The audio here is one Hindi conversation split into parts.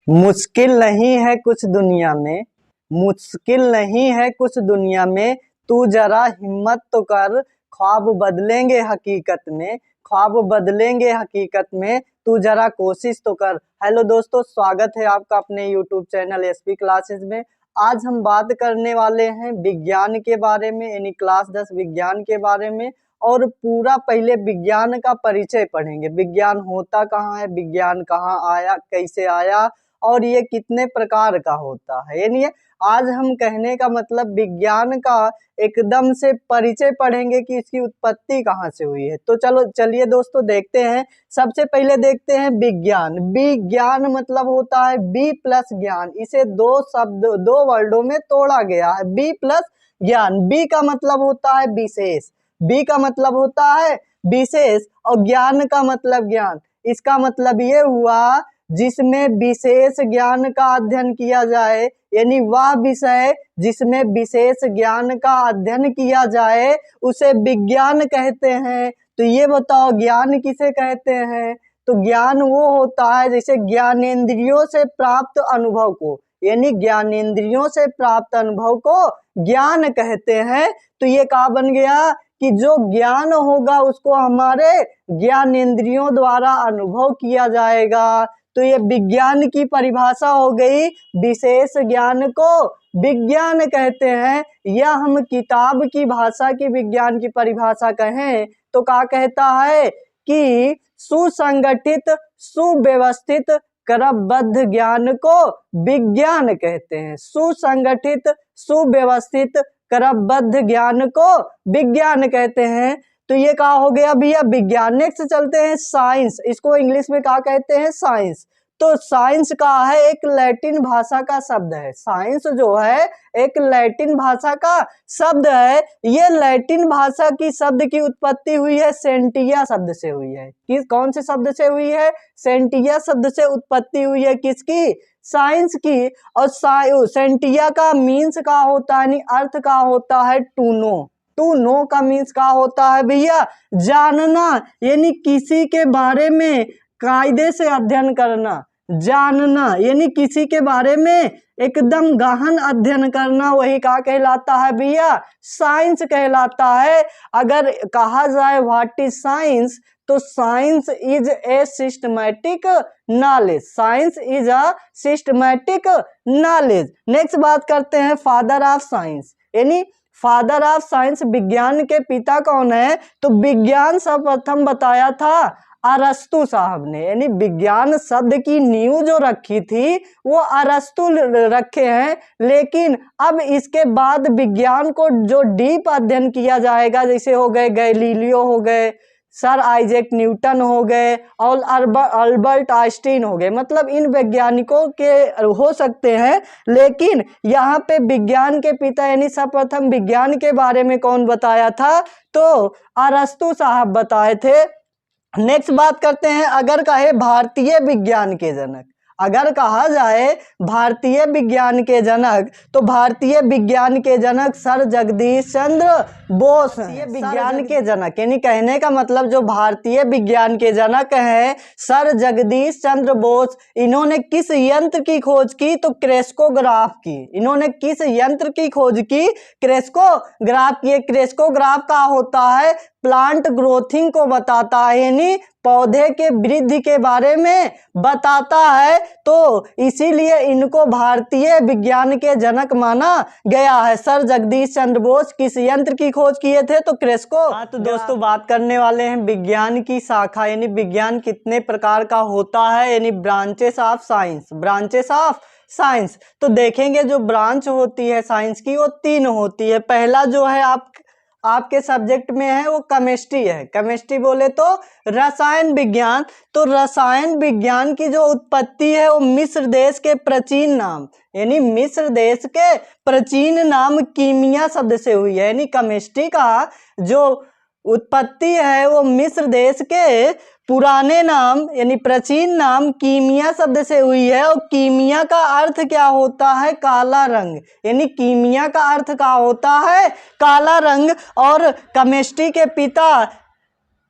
मुश्किल नहीं है कुछ दुनिया में, मुश्किल नहीं है कुछ दुनिया में, तू जरा हिम्मत तो कर, ख्वाब बदलेंगे हकीकत में, ख्वाब बदलेंगे हकीकत में, तू जरा कोशिश तो कर। हेलो दोस्तों, स्वागत है आपका अपने यूट्यूब चैनल एसपी क्लासेस में। आज हम बात करने वाले हैं विज्ञान के बारे में, यानी क्लास 10 विज्ञान के बारे में। और पूरा पहले विज्ञान का परिचय पढ़ेंगे। विज्ञान होता कहाँ है, विज्ञान कहाँ आया, कैसे आया और ये कितने प्रकार का होता है। यानी आज हम कहने का मतलब विज्ञान का एकदम से परिचय पढ़ेंगे कि इसकी उत्पत्ति कहाँ से हुई है। तो चलिए दोस्तों देखते हैं। सबसे पहले देखते हैं विज्ञान। विज्ञान मतलब होता है बी प्लस ज्ञान। इसे दो वर्डों में तोड़ा गया है, बी प्लस ज्ञान। बी का मतलब होता है विशेष, बी का मतलब होता है विशेष और ज्ञान का मतलब ज्ञान। इसका मतलब ये हुआ जिसमें विशेष ज्ञान का अध्ययन किया जाए, यानी वह विषय जिसमें विशेष ज्ञान का अध्ययन किया जाए उसे विज्ञान कहते हैं। तो ये बताओ ज्ञान किसे कहते हैं? तो ज्ञान वो होता है जैसे ज्ञानेंद्रियों से प्राप्त अनुभव को, यानी ज्ञानेंद्रियों से प्राप्त अनुभव को ज्ञान कहते हैं। तो ये कहा बन गया कि जो ज्ञान होगा उसको हमारे ज्ञानेंद्रियों द्वारा अनुभव किया जाएगा। तो ये विज्ञान की परिभाषा हो गई। विशेष ज्ञान को विज्ञान कहते हैं, या हम किताब की भाषा की विज्ञान की परिभाषा कहें तो क्या कहता है कि सुसंगठित सुव्यवस्थित क्रमबद्ध ज्ञान को विज्ञान कहते हैं। सुसंगठित सुव्यवस्थित क्रमबद्ध ज्ञान को विज्ञान कहते हैं। तो ये कहा हो गया भैया विज्ञान। नेक्स्ट चलते हैं साइंस। इसको इंग्लिश में क्या कहते हैं? साइंस। तो साइंस का है एक लैटिन भाषा का शब्द है। साइंस जो है एक लैटिन भाषा का शब्द है। ये लैटिन भाषा की शब्द की उत्पत्ति हुई है सेंटिया शब्द से हुई है। किस कौन से शब्द से हुई है? सेंटिया शब्द से उत्पत्ति हुई है। किसकी? साइंस की। और सेंटिया का मीन्स का होता है, अर्थ का होता है टू नो। टू नो का मीन्स का होता है भैया जानना, यानी किसी के बारे में कायदे से अध्ययन करना। जानना यानी किसी के बारे में एकदम गहन अध्ययन करना, वही क्या कहलाता है भैया? साइंस कहलाता है। अगर कहा जाए व्हाट इज साइंस, तो science is a systematic knowledge. Science is a systematic knowledge. Next बात करते हैं फादर ऑफ साइंस, यानी फादर ऑफ साइंस विज्ञान के पिता कौन है? तो विज्ञान सर्वप्रथम बताया था अरस्तु साहब ने, यानी विज्ञान शब्द की नींव जो रखी थी वो अरस्तु रखे हैं। लेकिन अब इसके बाद विज्ञान को जो डीप अध्ययन किया जाएगा, जैसे हो गए गैलीलियो हो गए, सर आइजैक न्यूटन हो गए और अल्बर्ट आइंस्टीन हो गए, मतलब इन वैज्ञानिकों के हो सकते हैं। लेकिन यहाँ पे विज्ञान के पिता यानी सर्वप्रथम विज्ञान के बारे में कौन बताया था? तो अरस्तु साहब बताए थे। नेक्स्ट बात करते हैं, अगर कहे भारतीय विज्ञान के जनक, अगर कहा जाए भारतीय विज्ञान के जनक, तो भारतीय विज्ञान के जनक सर जगदीश चंद्र बोस हैं। ये विज्ञान के जनक यानी कहने का मतलब जो भारतीय विज्ञान के जनक हैं सर जगदीश चंद्र बोस, इन्होंने किस यंत्र की खोज की? तो क्रेस्कोग्राफ की। इन्होंने किस यंत्र की खोज की? क्रेस्कोग्राफ की। क्रेस्कोग्राफ का होता है प्लांट ग्रोथिंग को बताता है, यानी पौधे के वृद्धि के बारे में बताता है। तो इसीलिए इनको भारतीय विज्ञान के जनक माना गया है। सर जगदीश चंद्र बोस किस यंत्र की खोज किए थे? तो क्रेस्को। हाँ, तो दोस्तों बात करने वाले हैं विज्ञान की शाखा, यानी विज्ञान कितने प्रकार का होता है, यानी branches of science. Branches of science तो देखेंगे जो ब्रांच होती है साइंस की वो 3 होती है। पहला जो है आपके सब्जेक्ट में है वो केमिस्ट्री है। केमिस्ट्री बोले तो रसायन विज्ञान। तो रसायन विज्ञान की जो उत्पत्ति है वो मिस्र देश के प्राचीन नाम, यानी मिस्र देश के प्राचीन नाम कीमिया शब्द से हुई है। यानी केमिस्ट्री का जो उत्पत्ति है वो मिस्र देश के पुराने नाम यानी प्राचीन नाम कीमिया शब्द से हुई है। और कीमिया का अर्थ क्या होता है? काला रंग, यानी कीमिया का अर्थ क्या होता है? काला रंग। और केमिस्ट्री के पिता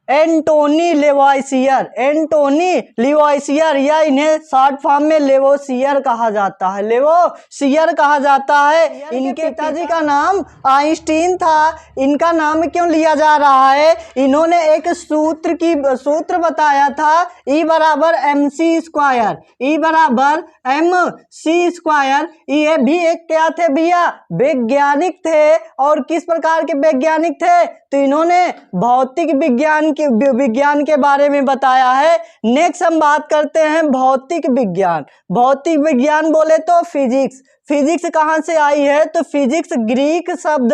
एंटोनी लेवोसियर, एंटोनी लेवोसियर, या इन्हें शॉर्ट फॉर्म में लेवोसियर कहा जाता है, लेवोसियर कहा जाता है। इनके पिताजी का नाम आइंस्टीन था। इनका नाम क्यों लिया जा रहा है? इन्होंने एक सूत्र बताया था, E बराबर mc², E बराबर mc²। ये भी एक क्या थे भैया? वैज्ञानिक थे। और किस प्रकार के वैज्ञानिक थे? तो इन्होंने भौतिक विज्ञान के बारे में बताया है। नेक्स्ट हम बात करते हैं भौतिक विज्ञान। भौतिक विज्ञान बोले तो फिजिक्स। फिजिक्स कहाँ से आई है? तो फिजिक्स ग्रीक शब्द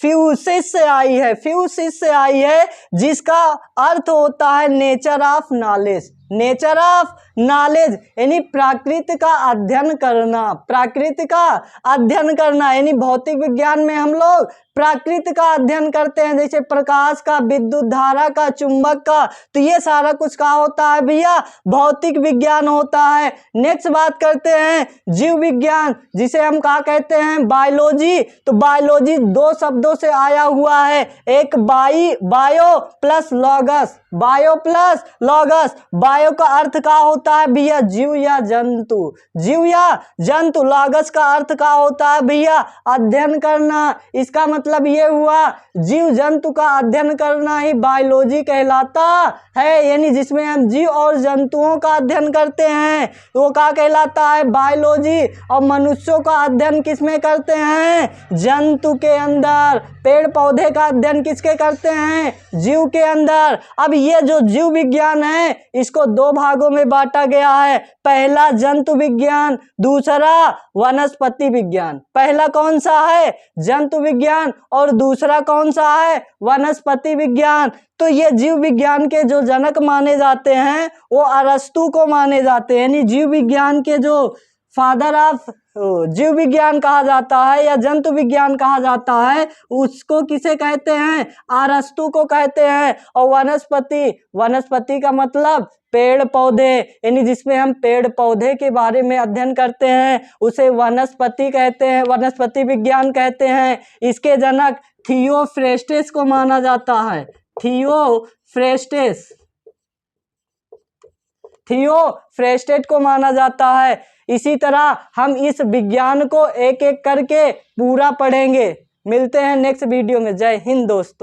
फ्यूसिस से आई है, फ्यूसिस से आई है, जिसका अर्थ होता है nature of knowledge, nature of knowledge, यानी प्रकृति का अध्ययन करना, प्रकृति का अध्ययन करना। यानी भौतिक विज्ञान में हम लोग प्रकृति का अध्ययन करते हैं, जैसे प्रकाश का, विद्युत धारा का, चुंबक का। तो ये सारा कुछ क्या होता है भैया? भौतिक विज्ञान होता है। नेक्स्ट बात करते हैं जीव विज्ञान, जिसे हम क्या कहते हैं? बायोलॉजी। तो बायोलॉजी दो शब्दों से आया हुआ है, एक bio plus logos, bio plus logos. Bio का अर्थ क्या होता है भैया? जीव या जंतु, जीव या जंतु। लॉगस का अर्थ क्या होता है भैया? अध्ययन करना। इसका मतलब ये हुआ जीव जंतु का अध्ययन करना ही बायोलॉजी कहलाता है, यानी जिसमें हम जीव और जंतुओं का अध्ययन करते हैं वो क्या कहलाता है? बायोलॉजी। और मनुष्यों का अध्ययन किसमें करते हैं? जंतु के अंदर। पेड़ पौधे का अध्ययन किसके करते हैं? जीव के अंदर। अब ये जो जीव विज्ञान है इसको दो भागों में बांटा गया है, पहला जंतु विज्ञान, दूसरा वनस्पति विज्ञान। पहला कौन सा है? जंतु विज्ञान, और दूसरा कौन सा है? वनस्पति विज्ञान। तो ये जीव विज्ञान के जो जनक माने जाते हैं वो अरस्तु को माने जाते हैं, यानी जीव विज्ञान के जो फादर ऑफ जीव विज्ञान कहा जाता है या जंतु विज्ञान कहा जाता है, उसको किसे कहते हैं? अरस्तु को कहते हैं। और वनस्पति का मतलब पेड़ पौधे, यानी जिसमें हम पेड़ पौधे के बारे में अध्ययन करते हैं उसे वनस्पति कहते हैं, वनस्पति विज्ञान कहते हैं। इसके जनक थियोफ्रेस्टेस को माना जाता है, थियोफ्रेस्टेस को माना जाता है। इसी तरह हम इस विज्ञान को एक एक करके पूरा पढ़ेंगे। मिलते हैं नेक्स्ट वीडियो में। जय हिंद दोस्तों।